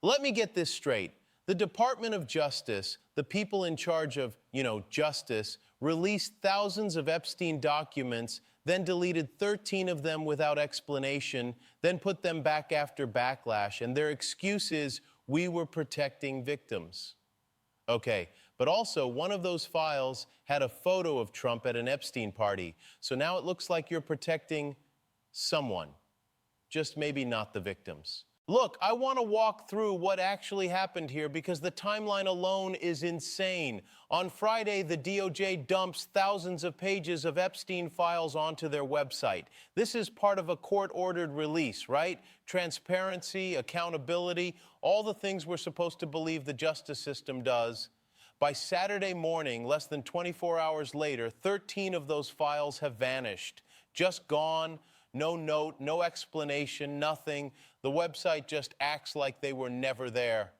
Let me get this straight. The Department of Justice, the people in charge of, justice, released thousands of Epstein documents, then deleted 13 of them without explanation, then put them back after Backlash, and their excuse is, we were protecting victims. Okay, but also one of those files had a photo of Trump at an Epstein party, so now it looks like you're protecting someone, just maybe not the victims. Look, I want to walk through what actually happened here because the timeline alone is insane. On Friday, the DOJ dumps thousands of pages of Epstein files onto their website. This is part of a court-ordered release, right? Transparency, accountability, all the things we're supposed to believe the justice system does. By Saturday morning, less than 24 hours later, 13 of those files have vanished, just gone. No note, no explanation, nothing. The website just acts like they were never there,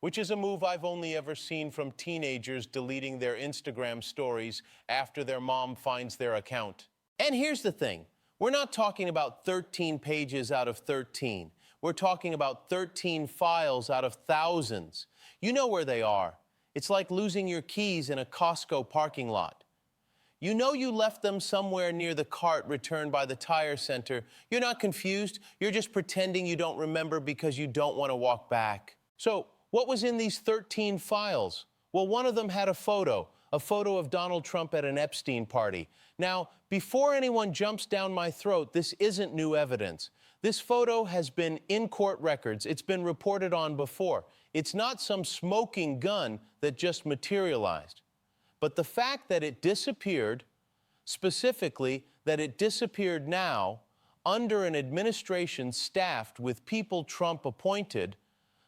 which is a move I've only ever seen from teenagers deleting their Instagram stories after their mom finds their account. And here's the thing. We're not talking about 13 pages out of 13. We're talking about 13 files out of thousands. You know where they are. It's like losing your keys in a Costco parking lot. You know you left them somewhere near the cart returned by the tire center. You're not confused. You're just pretending you don't remember because you don't want to walk back. So what was in these 13 files? Well, one of them had a photo of Donald Trump at an Epstein party. Now, before anyone jumps down my throat, this isn't new evidence. This photo has been in court records. It's been reported on before. It's not some smoking gun that just materialized. But the fact that it disappeared, specifically that it disappeared now under an administration staffed with people Trump appointed,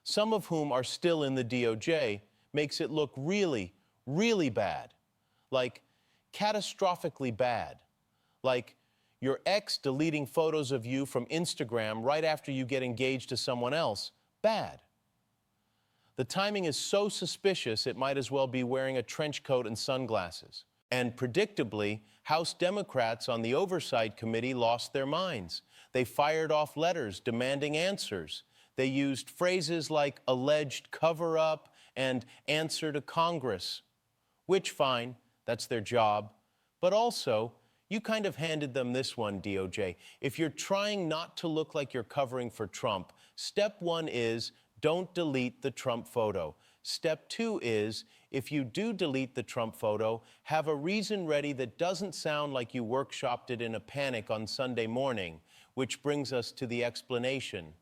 some of whom are still in the DOJ, makes it look really, really bad. Like catastrophically bad. Like your ex deleting photos of you from Instagram right after you get engaged to someone else. Bad. The timing is so suspicious, it might as well be wearing a trench coat and sunglasses. And predictably, House Democrats on the Oversight Committee lost their minds. They fired off letters demanding answers. They used phrases like alleged cover-up and answer to Congress, which, fine, that's their job. But also, you kind of handed them this one, DOJ. If you're trying not to look like you're covering for Trump, step one is don't delete the Trump photo. Step two is, if you do delete the Trump photo, have a reason ready that doesn't sound like you workshopped it in a panic on Sunday morning, which brings us to the explanation.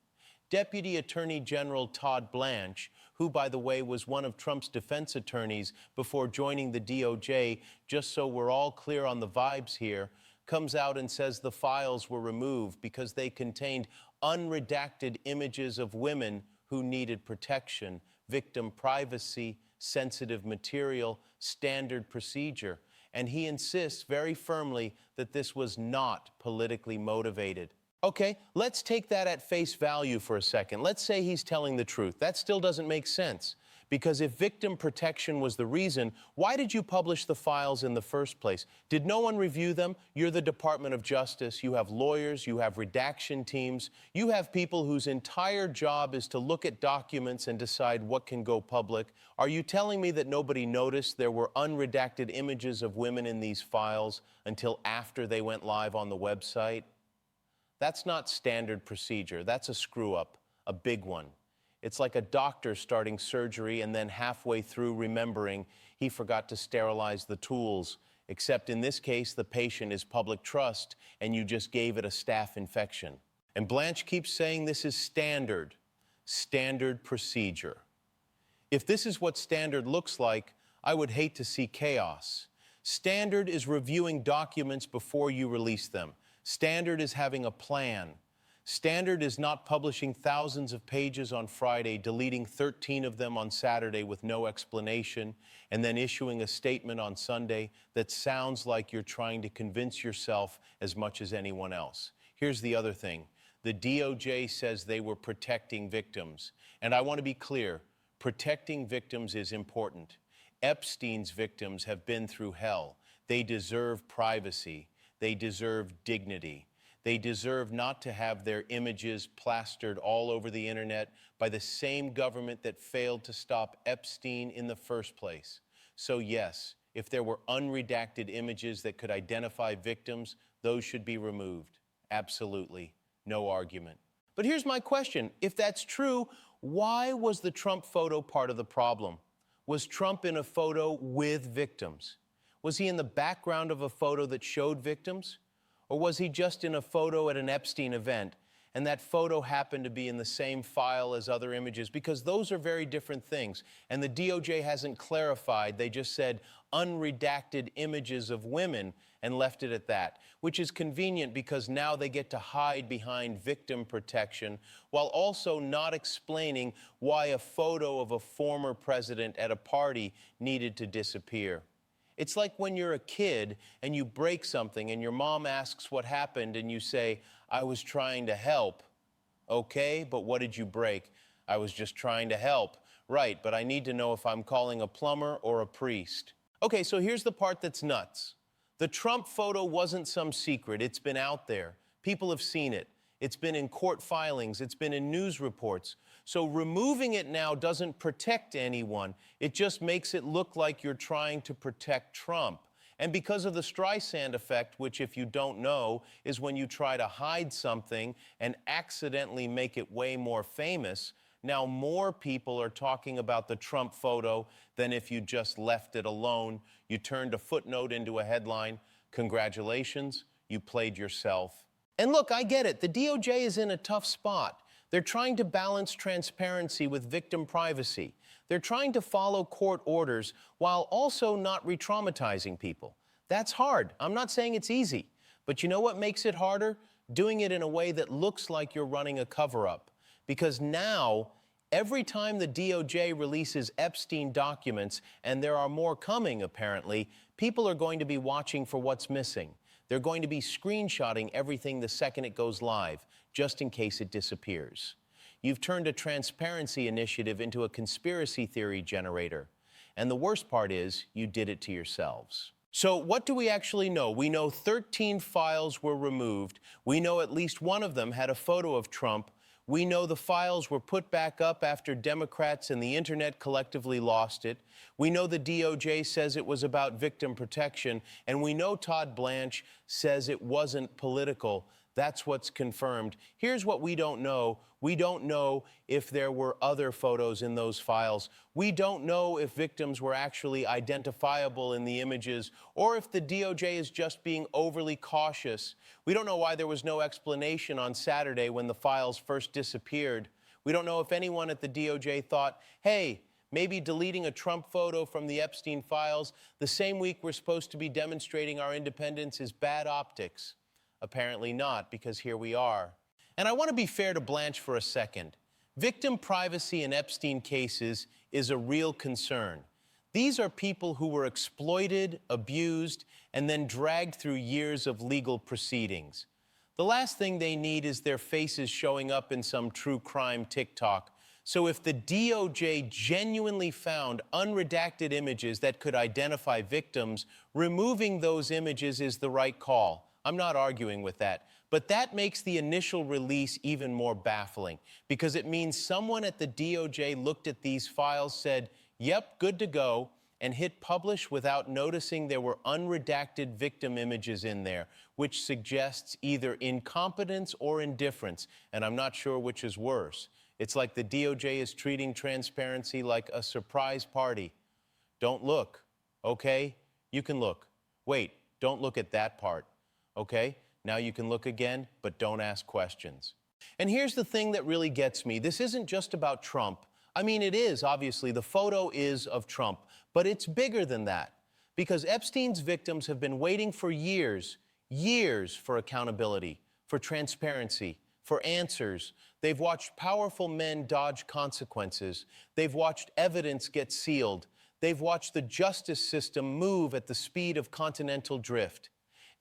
Deputy Attorney General Todd Blanche, who, by the way, was one of Trump's defense attorneys before joining the DOJ, just so we're all clear on the vibes here, comes out and says the files were removed because they contained unredacted images of women who needed protection, victim privacy, sensitive material, standard procedure. And he insists very firmly that this was not politically motivated. Okay, let's take that at face value for a second. Let's say he's telling the truth. That still doesn't make sense. Because if victim protection was the reason, why did you publish the files in the first place? Did no one review them? You're the Department of Justice. You have lawyers. You have redaction teams. You have people whose entire job is to look at documents and decide what can go public. Are you telling me that nobody noticed there were unredacted images of women in these files until after they went live on the website? That's not standard procedure. That's a screw-up, a big one. It's like a doctor starting surgery and then halfway through remembering he forgot to sterilize the tools, except in this case, the patient is public trust and you just gave it a staph infection. And Blanche keeps saying this is standard procedure. If this is what standard looks like, I would hate to see chaos. Standard is reviewing documents before you release them. Standard is having a plan. Standard is not publishing thousands of pages on Friday, deleting 13 of them on Saturday with no explanation, and then issuing a statement on Sunday that sounds like you're trying to convince yourself as much as anyone else. Here's the other thing. The DOJ says they were protecting victims. And I want to be clear, protecting victims is important. Epstein's victims have been through hell. They deserve privacy. They deserve dignity. They deserve not to have their images plastered all over the internet by the same government that failed to stop Epstein in the first place. So yes, if there were unredacted images that could identify victims, those should be removed. Absolutely. No argument. But here's my question. If that's true, why was the Trump photo part of the problem? Was Trump in a photo with victims? Was he in the background of a photo that showed victims? Or was he just in a photo at an Epstein event, and that photo happened to be in the same file as other images? Because those are very different things. And the DOJ hasn't clarified. They just said unredacted images of women and left it at that, which is convenient because now they get to hide behind victim protection while also not explaining why a photo of a former president at a party needed to disappear. It's like when you're a kid and you break something and your mom asks what happened and you say, "I was trying to help." Okay, but what did you break? "I was just trying to help." Right, but I need to know if I'm calling a plumber or a priest. Okay, so here's the part that's nuts. The Trump photo wasn't some secret. It's been out there. People have seen it. It's been in court filings. It's been in news reports. So removing it now doesn't protect anyone. It just makes it look like you're trying to protect Trump. And because of the Streisand effect, which, if you don't know, is when you try to hide something and accidentally make it way more famous, now more people are talking about the Trump photo than if you just left it alone. You turned a footnote into a headline. Congratulations, you played yourself. And look, I get it. The DOJ is in a tough spot. They're trying to balance transparency with victim privacy. They're trying to follow court orders while also not re-traumatizing people. That's hard. I'm not saying it's easy. But you know what makes it harder? Doing it in a way that looks like you're running a cover-up. Because now, every time the DOJ releases Epstein documents, and there are more coming apparently, people are going to be watching for what's missing. They're going to be screenshotting everything the second it goes live, just in case it disappears. You've turned a transparency initiative into a conspiracy theory generator. And the worst part is, you did it to yourselves. So what do we actually know? We know 13 files were removed. We know at least one of them had a photo of Trump. We know the files were put back up after Democrats and the internet collectively lost it. We know the DOJ says it was about victim protection. And we know Todd Blanche says it wasn't political. That's what's confirmed. Here's what we don't know. We don't know if there were other photos in those files. We don't know if victims were actually identifiable in the images or if the DOJ is just being overly cautious. We don't know why there was no explanation on Saturday when the files first disappeared. We don't know if anyone at the DOJ thought, hey, maybe deleting a Trump photo from the Epstein files the same week we're supposed to be demonstrating our independence is bad optics. Apparently not, because here we are. And I want to be fair to Blanche for a second. Victim privacy in Epstein cases is a real concern. These are people who were exploited, abused, and then dragged through years of legal proceedings. The last thing they need is their faces showing up in some true crime TikTok. So if the DOJ genuinely found unredacted images that could identify victims, removing those images is the right call. I'm not arguing with that. But that makes the initial release even more baffling because it means someone at the DOJ looked at these files, said, yep, good to go, and hit publish without noticing there were unredacted victim images in there, which suggests either incompetence or indifference, and I'm not sure which is worse. It's like the DOJ is treating transparency like a surprise party. Don't look, okay? You can look. Wait, don't look at that part. Okay, now you can look again, but don't ask questions. And here's the thing that really gets me. This isn't just about Trump. I mean, it is, obviously. The photo is of Trump. But it's bigger than that. Because Epstein's victims have been waiting for years for accountability, for transparency, for answers. They've watched powerful men dodge consequences. They've watched evidence get sealed. They've watched the justice system move at the speed of continental drift.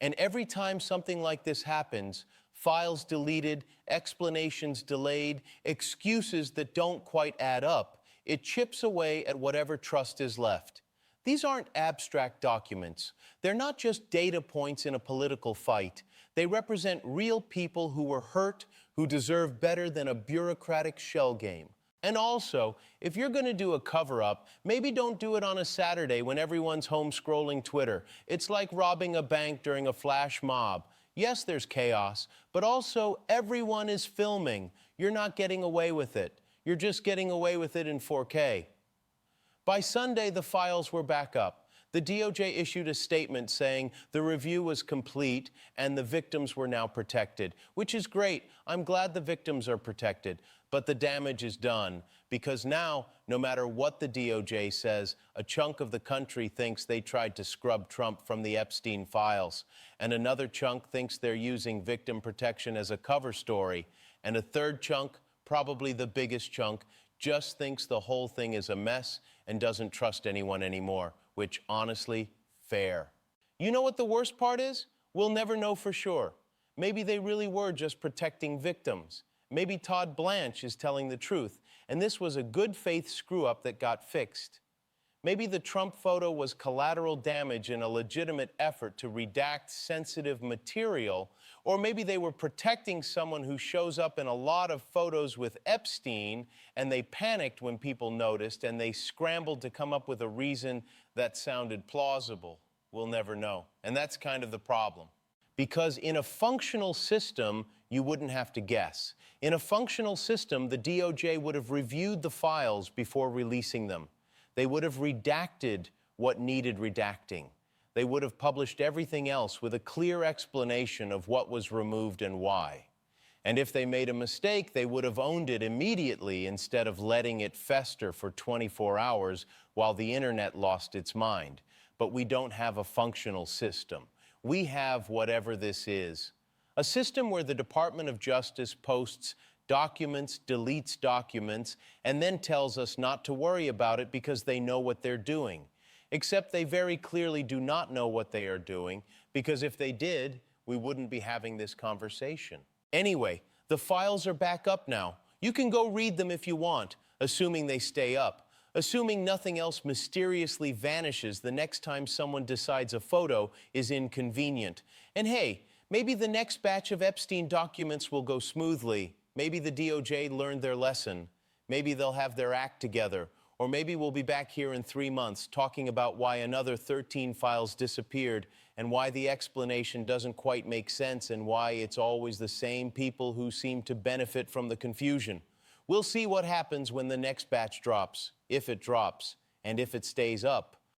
And every time something like this happens, files deleted, explanations delayed, excuses that don't quite add up, it chips away at whatever trust is left. These aren't abstract documents. They're not just data points in a political fight. They represent real people who were hurt, who deserve better than a bureaucratic shell game. And also, if you're going to do a cover-up, maybe don't do it on a Saturday when everyone's home scrolling Twitter. It's like robbing a bank during a flash mob. Yes, there's chaos, but also everyone is filming. You're not getting away with it. You're just getting away with it in 4K. By Sunday, the files were back up. The DOJ issued a statement saying the review was complete and the victims were now protected, which is great. I'm glad the victims are protected, but the damage is done because now, no matter what the DOJ says, a chunk of the country thinks they tried to scrub Trump from the Epstein files, and another chunk thinks they're using victim protection as a cover story, and a third chunk, probably the biggest chunk, just thinks the whole thing is a mess and doesn't trust anyone anymore, which, honestly, fair. You know what the worst part is? We'll never know for sure. Maybe they really were just protecting victims. Maybe Todd Blanche is telling the truth, and this was a good faith screw-up that got fixed. Maybe the Trump photo was collateral damage in a legitimate effort to redact sensitive material, or maybe they were protecting someone who shows up in a lot of photos with Epstein, and they panicked when people noticed, and they scrambled to come up with a reason that sounded plausible. We'll never know. And that's kind of the problem. Because in a functional system, you wouldn't have to guess. In a functional system, the DOJ would have reviewed the files before releasing them. They would have redacted what needed redacting. They would have published everything else with a clear explanation of what was removed and why. And if they made a mistake, they would have owned it immediately instead of letting it fester for 24 hours while the internet lost its mind. But we don't have a functional system. We have whatever this is. A system where the Department of Justice posts documents, deletes documents, and then tells us not to worry about it because they know what they're doing. Except they very clearly do not know what they are doing, because if they did, we wouldn't be having this conversation. Anyway, the files are back up now. You can go read them if you want, assuming they stay up. Assuming nothing else mysteriously vanishes the next time someone decides a photo is inconvenient. And hey, maybe the next batch of Epstein documents will go smoothly. Maybe the DOJ learned their lesson. Maybe they'll have their act together. Or maybe we'll be back here in 3 months talking about why another 13 files disappeared and why the explanation doesn't quite make sense and why it's always the same people who seem to benefit from the confusion. We'll see what happens when the next batch drops, if it drops, and if it stays up.